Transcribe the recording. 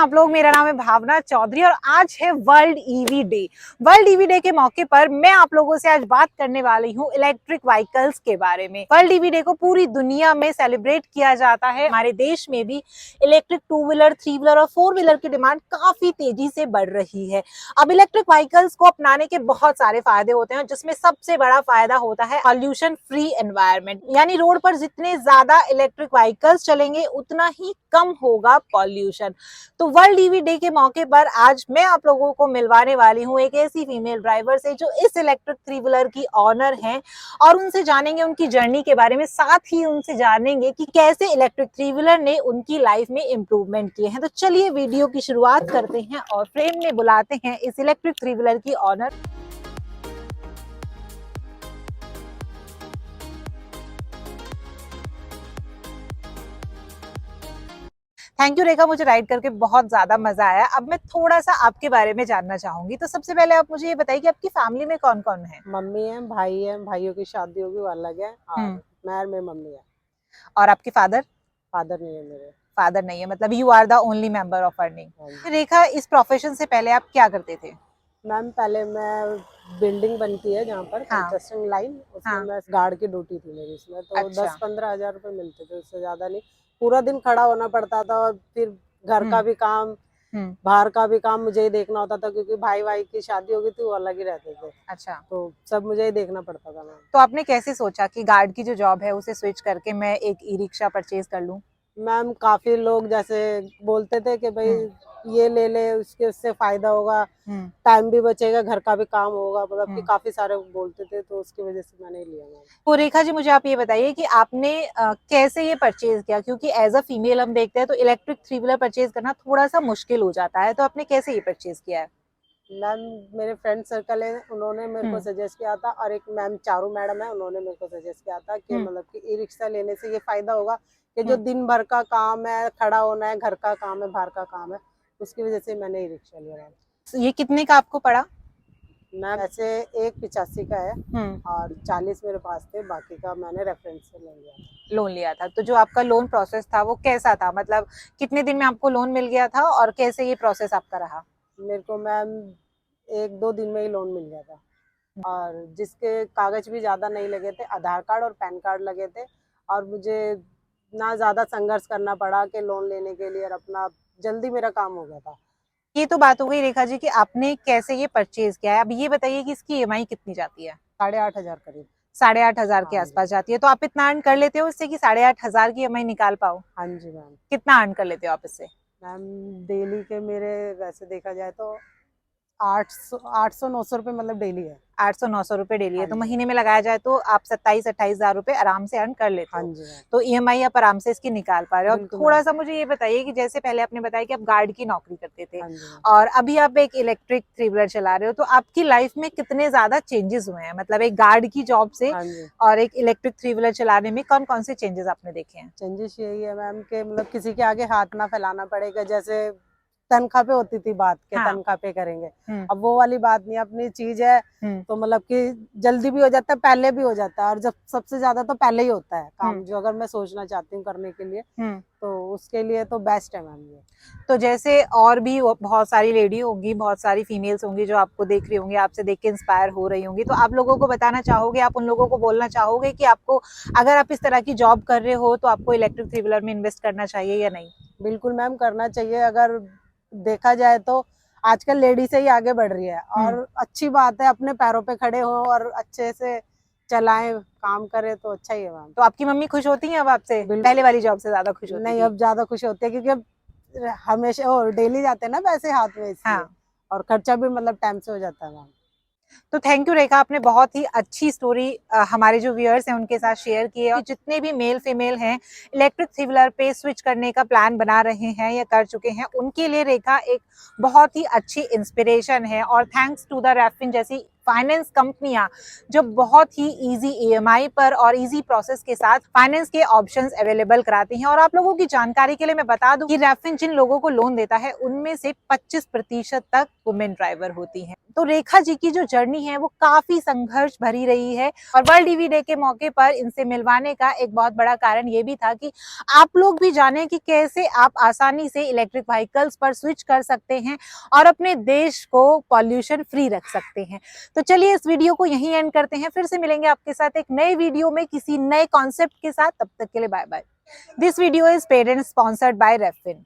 आप लोग? मेरा नाम है भावना चौधरी और आज है world EV day. World EV day के मौके पर मैं आप लोगों से आज बात करने वाली हूँ इलेक्ट्रिक व्हीकल्स के बारे में। वर्ल्ड ईवी डे को पूरी दुनिया में सेलिब्रेट किया जाता है। हमारे देश में भी इलेक्ट्रिक 2 व्हीलर, 3 व्हीलर और 4 व्हीलर की डिमांड काफी तेजी से बढ़ रही है। अब इलेक्ट्रिक व्हीकल्स को अपनाने के बहुत सारे फायदे होते हैं, जिसमें सबसे बड़ा फायदा होता है पॉल्यूशन फ्री एनवायरनमेंट। यानी रोड पर जितने ज्यादा इलेक्ट्रिक व्हीकल्स चलेंगे उतना ही कम होगा पॉल्यूशन। तो वर्ल्ड ईवी डे के मौके पर आज मैं आप लोगों को मिलवाने वाली हूँ एक ऐसी फीमेल ड्राइवर से जो इस इलेक्ट्रिक 3 व्हीलर की ऑनर हैं, और उनसे जानेंगे उनकी जर्नी के बारे में। साथ ही उनसे जानेंगे कि कैसे इलेक्ट्रिक 3 व्हीलर ने उनकी लाइफ में इंप्रूवमेंट किए हैं। तो चलिए वीडियो की शुरुआत करते हैं और फ्रेम में बुलाते हैं इस इलेक्ट्रिक 3 व्हीलर की ऑनर। थैंक यू रेखा, मुझे राइड करके बहुत ज्यादा मजा आया। अब मैं थोड़ा सा आपके बारे में जानना चाहूंगी। तो सबसे पहले आप मुझे ये बताइए कि आपकी फैमिली में कौन कौन है? मम्मी है, भाई है, भाइयों की शादी होगी वो अलग है, और मैं और मेरी मम्मी है। और आपके फादर? फादर नहीं है मेरे। फादर नहीं है, मतलब you are the only member of earning. Rekha, इस प्रोफेशन से पहले आप क्या करते थे? मैम पहले मैं बिल्डिंग बनती है जहाँ पर हाँ। कंस्ट्रक्शन लाइन, उसमें हाँ। मैं गार्ड की ड्यूटी थी मेरी। इसमें तो अच्छा। 10-15 हजार रुपए मिलते थे, उससे ज्यादा नहीं। पूरा दिन खड़ा होना पड़ता था, और फिर घर का भी काम, बाहर का भी काम मुझे ही देखना होता था, क्योंकि भाई की शादी हो गई थी, वो अलग ही रहते थे। अच्छा। तो सब मुझे ही देखना पड़ता था मैम। तो आपने कैसे सोचा कि गार्ड की जो जॉब है उसे स्विच करके मैं एक ई रिक्शा परचेज कर लूं? मैम काफी लोग जैसे बोलते थे कि भाई ये ले ले, उससे फायदा होगा, टाइम भी बचेगा, घर का भी काम होगा, मतलब कि काफी सारे बोलते थे, तो उसकी वजह से मैंने लिया मैम। तो रेखा जी, मुझे आप ये बताइए कि आपने कैसे ये परचेज किया, क्योंकि एज अ फीमेल हम देखते हैं तो इलेक्ट्रिक 3 व्हीलर परचेज करना थोड़ा सा मुश्किल हो जाता है। तो आपने कैसे ये परचेज किया है? मैम मेरे फ्रेंड सर्कल है, उन्होंने मेरे को सजेस्ट किया था, और एक मैम चारू मैडम है, उन्होंने मेरे को सजेस्ट किया था कि मतलब कि ई रिक्शा लेने से ये फायदा होगा कि जो दिन भर का काम है, खड़ा होना है, घर का काम है, बाहर का काम है, उसकी वजह से मैंने ई रिक्शा लिया। ये कितने का आपको पड़ा? मैम ऐसे 185 का है, और 40 मेरे पास थे, बाकी का मैंने रेफरेंस से लोन लिया था। तो जो आपका लोन प्रोसेस था वो कैसा था, मतलब कितने दिन में आपको लोन मिल गया था और कैसे ये प्रोसेस आपका रहा? मेरे को मैम 1-2 दिन में ही लोन मिल गया था, और जिसके कागज भी ज्यादा नहीं लगे थे, आधार कार्ड और पैन कार्ड लगे थे, और मुझे ना ज्यादा संघर्ष करना पड़ा कि लोन लेने के लिए, और अपना जल्दी मेरा काम हो गया था। ये तो बात हो गई रेखा जी कि आपने कैसे ये परचेज किया है। अब ये बताइए कि इसकी ईएमआई कितनी जाती है? 8,500 करीब। 8,500 के आसपास जाती है। तो आप इतना अर्न कर लेते हो इससे कि 8,500 की ईएमआई निकाल पाओ? हाँ जी मैम। कितना अर्न कर लेते हो आप इससे? मैम डेली के मेरे वैसे देखा जाए तो 800-900 रुपए मतलब डेली है। 800-900 रुपए डेली है। तो महीने में लगाया जाए तो आप 27-28 हजार रुपए आराम से अर्न कर लेते हो। तो ईएमआई आप आराम से इसकी निकाल पा रहे हो। थोड़ा सा मुझे ये बताइए कि जैसे पहले आपने बताया कि आप गार्ड की नौकरी करते थे और अभी आप एक इलेक्ट्रिक 3 व्हीलर चला रहे हो, तो आपकी लाइफ में कितने ज्यादा चेंजेस हुए हैं? मतलब एक गार्ड की जॉब से और एक इलेक्ट्रिक 3 व्हीलर चलाने में कौन कौन से चेंजेस आपने देखे हैं? चेंजेस यही है मैम के मतलब किसी के आगे हाथ ना फैलाना पड़ेगा। जैसे तनख्वाह पे होती थी बात के तनख्वाह पे करेंगे, अब वो वाली बात नहीं, अपनी चीज है तो मतलब कि जल्दी भी हो जाता है, पहले भी हो जाता है, और जब सबसे ज्यादा तो पहले ही होता है काम, जो अगर मैं सोचना चाहती हूँ करने के लिए तो उसके लिए तो बेस्ट है मैम ये। तो जैसे और भी बहुत सारी लेडी होंगी, बहुत सारी फीमेल्स होंगी जो आपको देख रही होंगी, आपसे देख के इंस्पायर हो रही होंगी, तो आप लोगों को बताना चाहोगे, आप उन लोगों को बोलना चाहोगे कि आपको अगर आप इस तरह की जॉब कर रहे हो तो आपको इलेक्ट्रिक 3 व्हीलर में इन्वेस्ट करना चाहिए या नहीं? बिल्कुल मैम करना चाहिए। अगर देखा जाए तो आजकल लेडी से ही आगे बढ़ रही है, और अच्छी बात है, अपने पैरों पे खड़े हो और अच्छे से चलाएं, काम करें तो अच्छा ही है मैम। तो आपकी मम्मी खुश होती हैं अब आपसे? पहले वाली जॉब से ज्यादा खुश होती नहीं, अब ज्यादा खुश होती है, क्योंकि अब हमेशा वो डेली जाते हैं ना पैसे हाथ में, इसलिए और खर्चा भी मतलब टाइम से हो जाता है मैम। तो थैंक यू रेखा, आपने बहुत ही अच्छी स्टोरी हमारे जो व्यूअर्स हैं उनके साथ शेयर की है। जितने भी मेल फीमेल हैं इलेक्ट्रिक 3 व्हीलर पे स्विच करने का प्लान बना रहे हैं या कर चुके हैं, उनके लिए रेखा एक बहुत ही अच्छी इंस्पिरेशन है। और थैंक्स टू द रैफिन जैसी फाइनेंस कंपनियां जो बहुत ही इजी ईएमआई पर और इजी प्रोसेस के साथ फाइनेंस के ऑप्शंस अवेलेबल कराती हैं। और आप लोगों की जानकारी के लिए मैं बता दूं कि रेफिन जिन लोगों को लोन देता है उनमें से 25% तक वुमेन ड्राइवर होती हैं। तो रेखा जी की जो जर्नी है वो काफी संघर्ष भरी रही है और वर्ल्ड ईवी डे के मौके पर इनसे मिलवाने का एक बहुत बड़ा कारण ये भी था कि आप लोग भी जाने कि कैसे आप आसानी से इलेक्ट्रिक व्हीकल्स पर स्विच कर सकते हैं और अपने देश को पॉल्यूशन फ्री रख सकते हैं। तो चलिए इस वीडियो को यहीं एंड करते हैं, फिर से मिलेंगे आपके साथ एक नए वीडियो में किसी नए कॉन्सेप्ट के साथ। तब तक के लिए bye bye. This video is paid and sponsored by रेफिन।